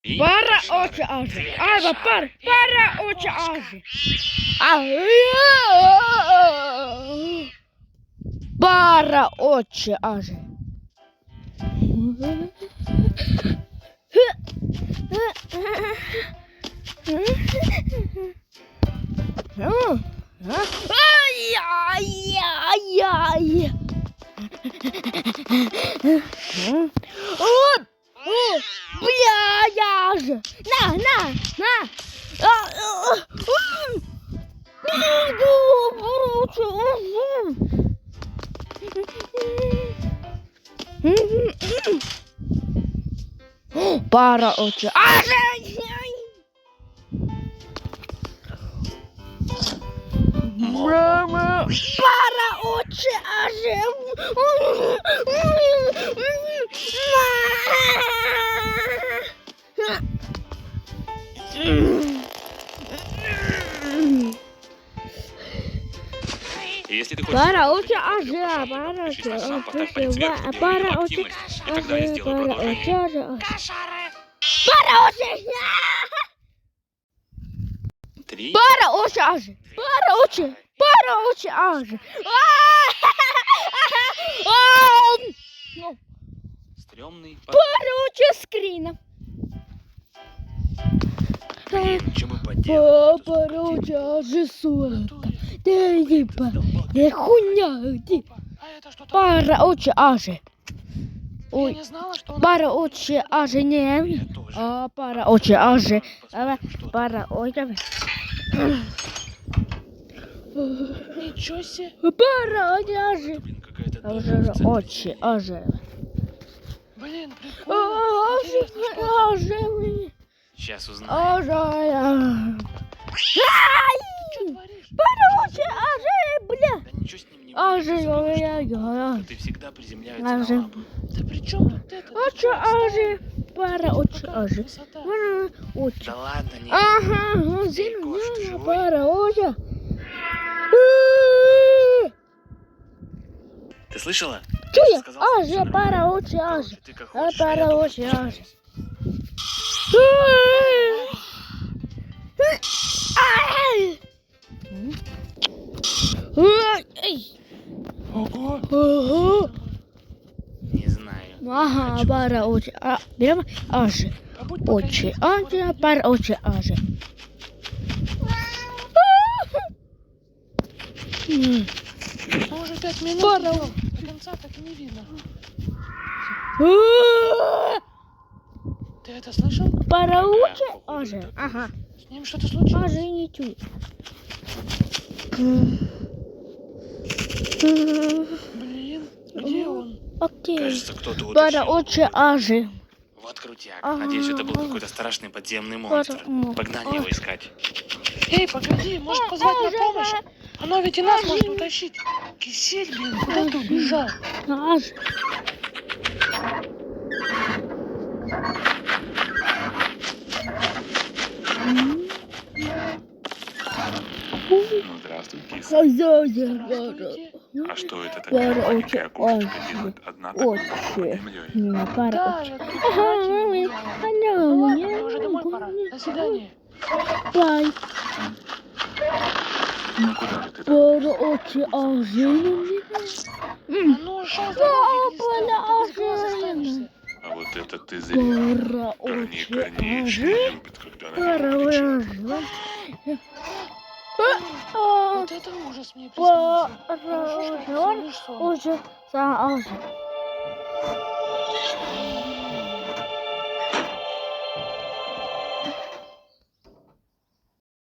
Para очі ажі. Айва, para очі ажі. Para очі ажі. Ай-яй-яй. Бля, я же. На. Para очі. Мама. Para очі. Если ты хочешь, Para очі напиши на сам портал полицверку, Para активность, очі. и тогда я сделаю продолжение. Para очі. 3. Para очі. Para очі. Стрёмный Para очі скріна. Блин, что мы поделаем? Para очі сотка. Де хуйня, иди. А это что такое? Para очі Я Ой. не знала, что он... Para очі не. Я тоже. А para очі Посмотрим, что Para очі. Ничего себе. Para очі Блин, какая-то А дыра вже в центре очі, галереи. Блин, прикольно. Интересно, что это? Сейчас узнаем. Что творишь? Бля. Да ничего с ним не А будет. же, Ты забыла, что я. ты всегда приземляется А на же. лапы. Да при чем тут это? Очі Para очі Какая красота. Очі. Да ладно, не. Ага, Эй, зелень, Кош, ты живой? para очі. Ты слышала? Чує? Сказал, что всё нормально. Para очі Короче, ты как А, хочешь, а я пара тоже очи, постараюсь. Ого. Не знаю. Ага, Хочу. para очі. Беремо ажі. Побудь Очі, пока ажі, здесь, para очі, ажі. Мы уже 5 минут Пора. идем. До конца так и не видно. Ты это слышал? Para Ага, очі, походу, ажі. так. Ага, С ним что-то случилось? ажі не чую. Блин, где он? Окей. Кажется, кто-то Para утащил. очі, ажі. Вот крутяк. Ага. Надеюсь, это был какой-то страшный подземный монстр. Погнали его искать. Эй, погоди, может позвать на помощь? Оно ведь и нас может утащить. Кисель, блин, куда ты убежал? Ажі. Ну, здравствуй, кис. Здравствуйте. А что это Пара такая маленькая очи, кошечка очи, делает одна такой очи. под землей? Para Да, очі. я тут Ага, не мамі. гуляла. Ну ладно, мне уже домой пора. До свидания. Бай. Ну куда же ты? Para очі, ажі. А ну, шел с дороги, Папа, перестань, ты без глаз останешься. А вот это ты зря. Para Корней очі, Корнеевич не ажі. любит, когда на Para него кричат. очі. Вот это ужас мне приснился. Хорошо, что Para это лишь сон. очі, ажі.